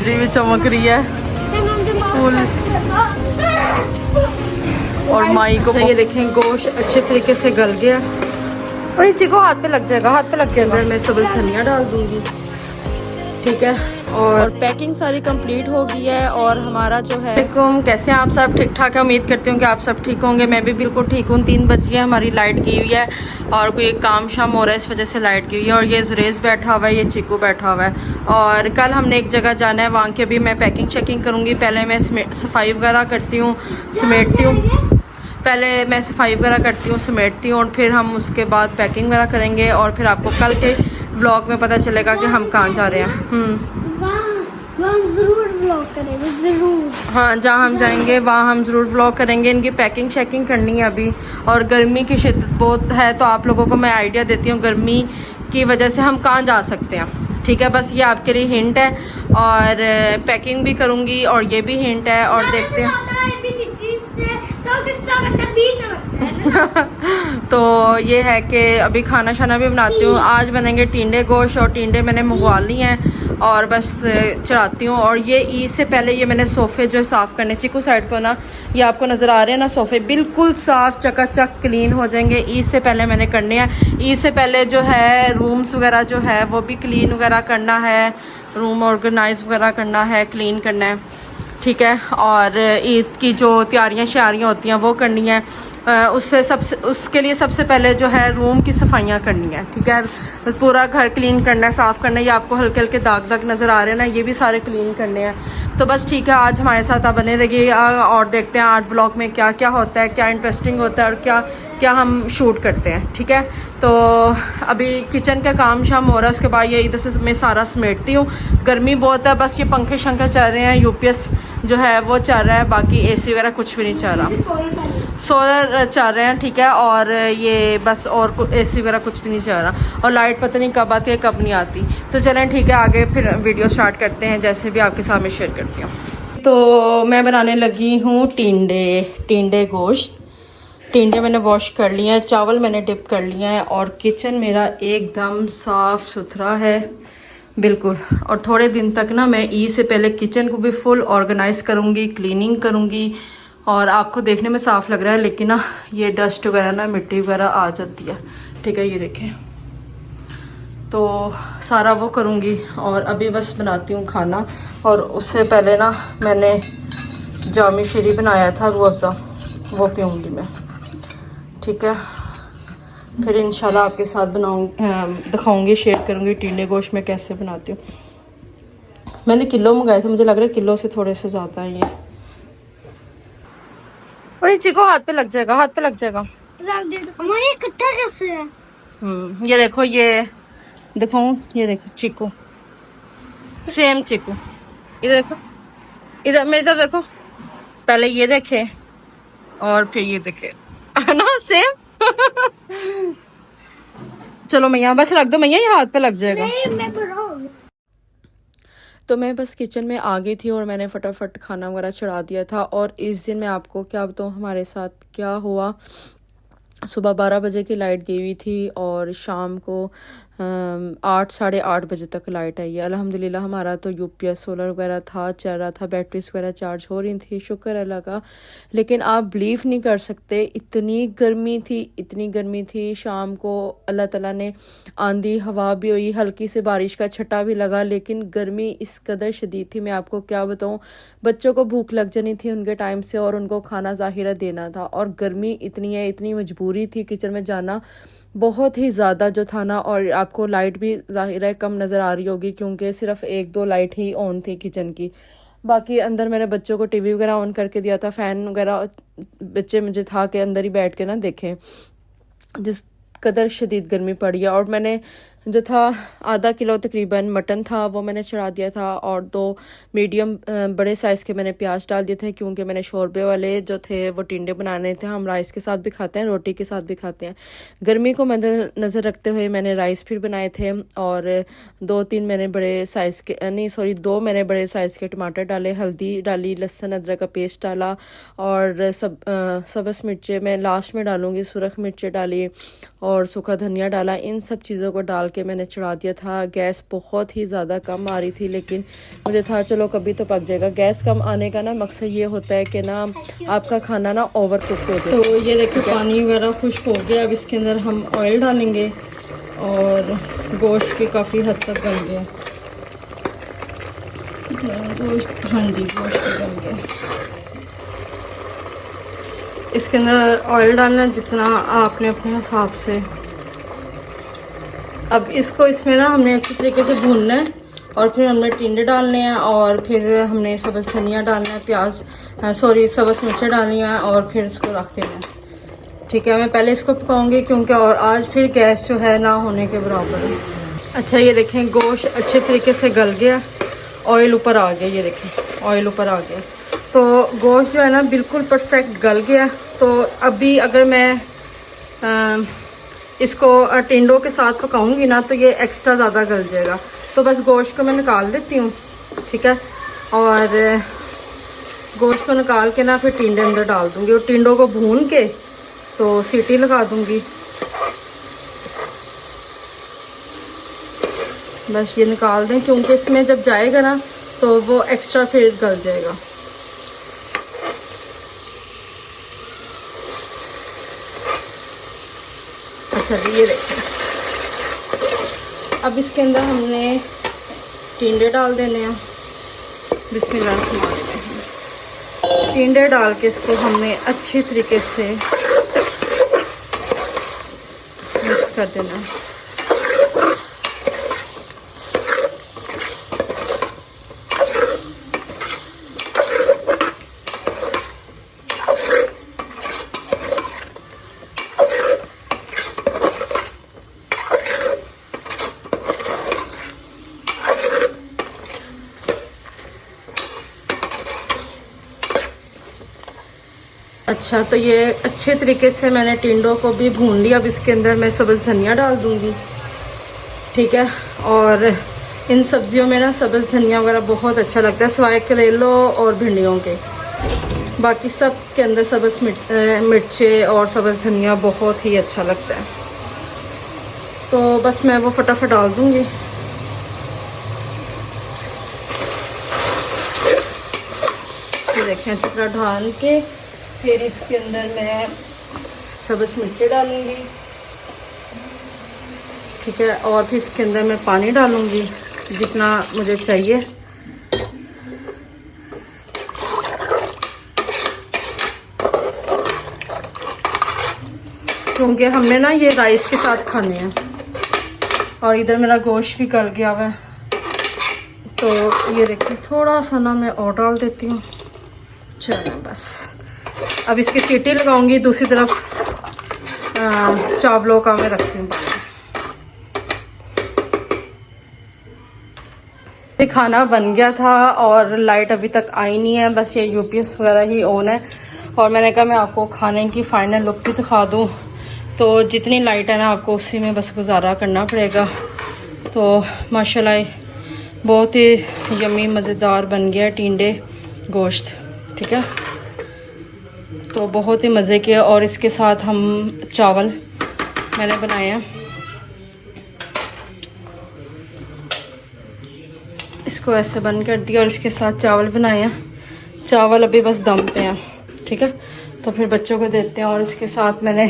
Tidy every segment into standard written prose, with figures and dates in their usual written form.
Jewellery भी चमक रही है फुल। और माई को ये देखें गोश्त अच्छे तरीके से गल गया। और ये चिको हाथ पे लग जाएगा, हाथ पे लग जाएगा। मैं सब्ज़ धनिया डाल दूंगी, ठीक है। और पैकिंग सारी कंप्लीट हो गई है। और हमारा जो है कैसे हैं आप सब? ठीक ठाक है, उम्मीद करती हूँ कि आप सब ठीक होंगे। मैं भी बिल्कुल ठीक हूँ। 3 बज गए, हमारी लाइट गई हुई है और कोई काम शाम हो रहा है, इस वजह से लाइट गई हुई है। और ये जुरेज बैठा हुआ है, ये चिकू बैठा हुआ है। और कल हमने एक जगह जाना है, वहाँ के भी मैं पैकिंग शैकिंग करूँगी। पहले मैं सफाई वगैरह करती हूँ, समेटती हूँ। पहले मैं सफाई वगैरह करती हूँ, समेटती हूँ, और फिर हम उसके बाद पैकिंग वगैरह करेंगे। और फिर आपको कल के व्लॉग में पता चलेगा कि हम कहाँ जा रहे हैं। हम ज़रूर व्लॉग करेंगे, ज़रूर। हाँ, जहाँ हम जाएंगे वहाँ हम ज़रूर व्लॉग करेंगे। इनकी पैकिंग शैकिंग करनी है अभी। और गर्मी की शिद्दत बहुत है, तो आप लोगों को मैं आइडिया देती हूँ गर्मी की वजह से हम कहाँ जा सकते हैं, ठीक है। बस ये आपके लिए हिंट है। और पैकिंग भी करूँगी और ये भी हिंट है। और देखते हैं तो ये है कि अभी खाना शाना भी बनाती हूँ। आज बनेंगे टिंडे गोश्त, और टिंडे मैंने मंगवा लिए हैं और बस चढ़ाती हूँ। और ये ईद से पहले ये मैंने सोफ़े जो साफ़ करने, चिकू साइड पर ना, ये आपको नज़र आ रहे हैं ना, सोफ़े बिल्कुल साफ़ चकाचक क्लीन हो जाएंगे। ईद से पहले मैंने करने हैं। ईद से पहले जो है रूम्स वगैरह जो है वो भी क्लीन वगैरह करना है, रूम ऑर्गेनाइज वगैरह करना है, क्लीन करना है, ठीक है। और ईद की जो तैयारियां शारियाँ होती हैं वो करनी है। उसके लिए सबसे पहले जो है रूम की सफाइयाँ करनी है, ठीक है। पूरा घर क्लीन करना है, साफ़ करना है। ये आपको हल्के हल्के दाग दाग नज़र आ रहे हैं ना, ये भी सारे क्लीन करने हैं। तो बस ठीक है, आज हमारे साथ आप बने रहिए और देखते हैं आज व्लॉग में क्या क्या होता है, क्या इंटरेस्टिंग होता है और क्या क्या हम शूट करते हैं, ठीक है। तो अभी किचन का काम शाम हो रहा है, उसके बाद ये इधर से मैं सारा समेटती हूँ। गर्मी बहुत है, बस ये पंखे शंखे चल रहे हैं, यूपीएस जो है वो चल रहा है, बाकी एसी वगैरह कुछ भी नहीं चल रहा। सोलर चल रहे हैं, ठीक है। और ये बस, और एसी वगैरह कुछ भी नहीं चल रहा। और लाइट पता नहीं कब आती है कब नहीं आती। तो चलें ठीक है, आगे फिर वीडियो स्टार्ट करते हैं, जैसे भी आपके सामने शेयर करती हूँ। तो मैं बनाने लगी हूँ टिंडे गोश्त। टिंडे मैंने वॉश कर लिए हैं, चावल मैंने डिप कर लिए हैं। और किचन मेरा एकदम साफ़ सुथरा है बिल्कुल। और थोड़े दिन तक ना मैं ईद से पहले किचन को भी फुल ऑर्गेनाइज करूँगी, क्लीनिंग करूँगी। और आपको देखने में साफ़ लग रहा है, लेकिन ना ये डस्ट वगैरह ना, मिट्टी वगैरह आ जाती है, ठीक है। ये देखें, तो सारा वो करूँगी। और अभी बस बनाती हूँ खाना। और उससे पहले ना मैंने जामी शीरी बनाया था, रूह अफ़ज़ा, वो पीऊँगी मैं, ठीक है। फिर इंशाल्लाह आपके साथ दिखाऊंगी, शेयर करूँगी टिंडे गोश्त में कैसे बनाती हूँ। मैंने किलो मंगाए थे, मुझे लग रहा है किलो से थोड़े से ज़्यादा है ये। और ये चिको हाथ पे लग जाएगा, हाथ पे लग जाएगा। ये इकट्ठा कैसे है? ये देखो, ये दिखाऊं, ये देखो चिको, सेम चिको। इधर देखो, इधर मेरी तरफ देखो। पहले ये देखे और फिर ये देखे, है ना सेम। चलो मैया, बस रख दो मैया, ये हाथ पे लग जाएगा। नहीं, मैं बनाऊंगी। तो मैं बस किचन में आ गई थी और मैंने फटाफट खाना वगैरह चढ़ा दिया था। और इस दिन मैं आपको क्या बताऊँ हमारे साथ क्या हुआ। सुबह 12 बजे की लाइट गई हुई थी और शाम को 8 साढ़े 8 बजे तक लाइट आई है। अल्हम्दुलिल्लाह हमारा तो यूपीएस सोलर वगैरह था, चल रहा था, बैटरीज वगैरह चार्ज हो रही थी, शुक्र है अल्लाह का। लेकिन आप बिलीव नहीं कर सकते, इतनी गर्मी थी। शाम को अल्लाह ताला ने आंधी हवा भी हुई, हल्की से बारिश का छटा भी लगा, लेकिन गर्मी इस कदर शदीद थी, मैं आपको क्या बताऊँ। बच्चों को भूख लग जानी थी उनके टाइम से, और उनको खाना ज़ाहिरा देना था। और गर्मी इतनी है, इतनी मजबूरी थी किचन में जाना बहुत ही ज़्यादा जो था ना। और आपको लाइट भी ज़ाहिर है कम नज़र आ रही होगी, क्योंकि सिर्फ 1-2 लाइट ही ऑन थी किचन की। बाकी अंदर मैंने बच्चों को टीवी वगैरह ऑन करके दिया था, फ़ैन वगैरह। बच्चे मुझे था कि अंदर ही बैठ के ना देखें जिस कदर शदीद गर्मी पड़ी है। और मैंने जो था आधा किलो तकरीबन मटन था, वो मैंने चढ़ा दिया था। और 2 मीडियम बड़े साइज़ के मैंने प्याज डाल दिए थे, क्योंकि मैंने शोरबे वाले जो थे वो टिंडे बनाने थे। हम राइस के साथ भी खाते हैं, रोटी के साथ भी खाते हैं। गर्मी को मद्देनज़र रखते हुए मैंने राइस फिर बनाए थे। और 2-3 मैंने बड़े साइज़ के 2 मैंने बड़े साइज़ के टमाटर डाले, हल्दी डाली, लहसुन अदरक का पेस्ट डाला। और सब्ज़ मिर्चें मैं लास्ट में डालूँगी, सुरख मिर्चें डाली और सूखा धनिया डाला। इन सब चीज़ों को डाल के मैंने चढ़ा दिया था। गैस बहुत ही ज़्यादा कम आ रही थी, लेकिन मुझे था चलो कभी तो पक जाएगा। गैस कम आने का ना मकसद ये होता है कि ना आपका खाना ना ओवर कुक हो जाए। तो ये देखिए पानी वगैरह खुश्क हो गया। अब इसके अंदर हम ऑयल डालेंगे और गोश्त भी काफ़ी हद तक गल गया। हाँ जी, गोश्त भी गल गया। इसके अंदर ऑयल डालना जितना आपने अपने हिसाब से। अब इसको इसमें ना हमने अच्छी तरीके से भूनना है और फिर हमने टिंडे डालने हैं और फिर हमने सब्ज़ धनिया डालना है, प्याज सब्ज़ मिर्चें डालनी है और फिर इसको रख देना है। ठीक है, मैं पहले इसको पकाऊंगी क्योंकि और आज फिर गैस जो है ना होने के बराबर है। अच्छा ये देखें गोश्त अच्छे तरीके से गल गया, ऑयल ऊपर आ गया। ये देखें ऑयल ऊपर आ गया, तो गोश्त जो है ना बिल्कुल परफेक्ट गल गया। तो अभी अगर मैं इसको टिंडों के साथ पकाऊंगी ना तो ये एक्स्ट्रा ज़्यादा गल जाएगा। तो बस गोश्त को मैं निकाल देती हूँ, ठीक है, और गोश्त को निकाल के ना फिर टिंडे अंदर डाल दूँगी और टिंडों को भून के तो सीटी लगा दूँगी। बस ये निकाल दें क्योंकि इसमें जब जाएगा ना तो वो एक्स्ट्रा फिर गल जाएगा। अच्छा जी ये देखें, अब इसके अंदर हमने टिंडे डाल देने हैं। बिस्मिल्लाह। टिंडे डाल के इसको हमने अच्छी तरीके से मिक्स कर देना है। अच्छा तो ये अच्छे तरीके से मैंने टिंडों को भी भून लिया। अब इसके अंदर मैं सब्ज़ धनिया डाल दूँगी, ठीक है। और इन सब्जियों में ना सब्ज़ धनिया वगैरह बहुत अच्छा लगता है, सिवाय करेलों और भिंडियों के। बाकी सब के अंदर सब्ज़ मिर्चें और सब्ज़ धनिया बहुत ही अच्छा लगता है। तो बस मैं वो फटाफट डाल दूँगी। ये देखें अच्छी तरह ढाल के फिर इसके अंदर मैं सब्ज़ मिर्चें डालूँगी, ठीक है, और फिर इसके अंदर मैं पानी डालूँगी जितना मुझे चाहिए। क्योंकि हमने ना ये राइस के साथ खाने हैं। और इधर मेरा गोश्त भी गल गया हुआ है, तो ये देखिए थोड़ा सा ना मैं और डाल देती हूँ। चलो बस अब इसकी सीटी लगाऊंगी। दूसरी तरफ चावलों का मैं रखती हूँ। खाना बन गया था और लाइट अभी तक आई नहीं है, बस ये यूपीएस वगैरह ही ऑन है। और मैंने कहा मैं आपको खाने की फ़ाइनल लुक भी दिखा दूँ। तो जितनी लाइट है ना आपको उसी में बस गुजारा करना पड़ेगा। तो माशाल्लाह बहुत ही यम्मी मज़ेदार बन गया टिंडे गोश्त, ठीक है। तो बहुत ही मज़े के। और इसके साथ हम चावल मैंने बनाए हैं। इसको ऐसे बंद कर दिया और इसके साथ चावल बनाए हैं। चावल अभी बस दम पे हैं, ठीक है। तो फिर बच्चों को देते हैं। और इसके साथ मैंने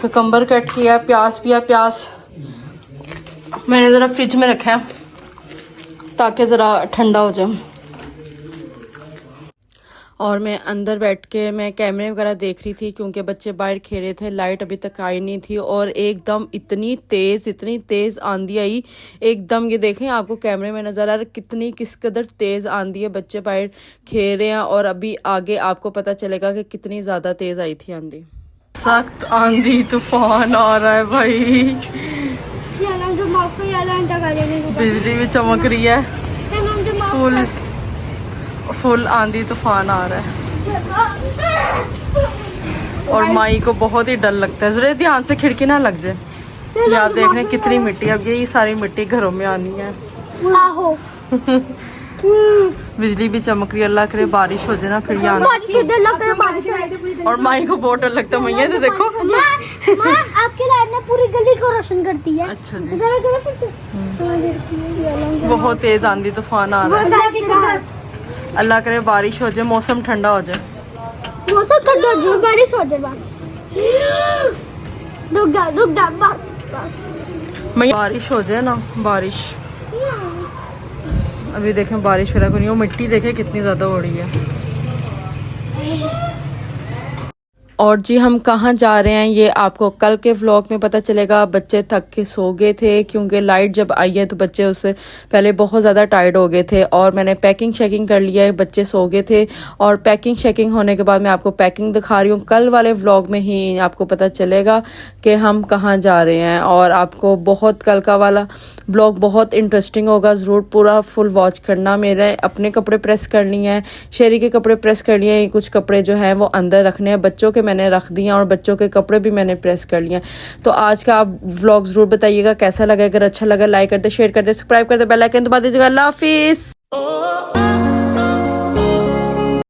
कुकम्बर कट किया, प्याज पिया। प्याज मैंने ज़रा फ्रिज में रखा है ताकि ज़रा ठंडा हो जाए। और मैं अंदर बैठ के मैं कैमरे वगैरह देख रही थी क्योंकि बच्चे बाहर खेल रहे थे। लाइट अभी तक आई नहीं थी और एकदम इतनी तेज़ आंधी आई एकदम। ये देखें आपको कैमरे में नज़र आ रहा है किस कदर तेज़ आंधी है। बच्चे बाहर खेल रहे हैं और अभी आगे आपको पता चलेगा कि कितनी ज़्यादा तेज़ आई थी आंधी। सख्त आंधी तूफान आ रहा है भाई, बिजली भी चमक रही है, फुल आंधी तूफान आ रहा है। और माई को बहुत ही डर लगता है। जरा ध्यान से खिड़की ना लग जाए। यार देख रहे हैं कितनी मिट्टी, अब यही सारी मिट्टी घरों में आनी है। बिजली भी चमक रही है, अल्लाह करे बारिश हो जाए ना फिर यहाँ। और माई को बहुत डर लगता है। मैया तो देखो माँ आपकी लाइट ने पूरी गली को रोशन करती है। अच्छा जी। इधर करो फिर से। हाँ, देखती है, बहुत तेज आंधी तूफान आ रहा है। अल्लाह करे बारिश हो जाए, मौसम ठंडा हो जाए। मौसम ठंडा हो जाए, बारिश हो जाए बस। रुक जा बस बस। मैं बारिश हो जाए ना, बारिश। अभी देखें बारिश हो रहा है, वो मिट्टी देखें कितनी ज़्यादा हो रही है। और जी हम कहाँ जा रहे हैं ये आपको कल के व्लॉग में पता चलेगा। बच्चे थक के सो गए थे क्योंकि लाइट जब आई है तो बच्चे उससे पहले बहुत ज़्यादा टायर्ड हो गए थे। और मैंने पैकिंग शैकिंग कर लिया है, बच्चे सो गए थे। और पैकिंग शैकिंग होने के बाद मैं आपको पैकिंग दिखा रही हूँ। कल वाले व्लॉग में ही आपको पता चलेगा कि हम कहाँ जा रहे हैं। और आपको बहुत कल का वाला व्लॉग बहुत इंटरेस्टिंग होगा, ज़रूर पूरा फुल वॉच करना। मेरे अपने कपड़े प्रेस कर लिए हैं, शेरी के कपड़े प्रेस कर लिए हैं, कुछ कपड़े जो हैं वो अंदर रखने हैं, बच्चों के मैंने रख दिए और बच्चों के कपड़े भी मैंने प्रेस कर लिए। तो आज का आप व्लॉग जरूर बताइएगा कैसा लगा। अगर अच्छा लगा लाइक कर दे, शेयर कर दे, सब्सक्राइब कर दे, बेल आइकन दबा दीजिएगा। अल्लाह हाफिज़।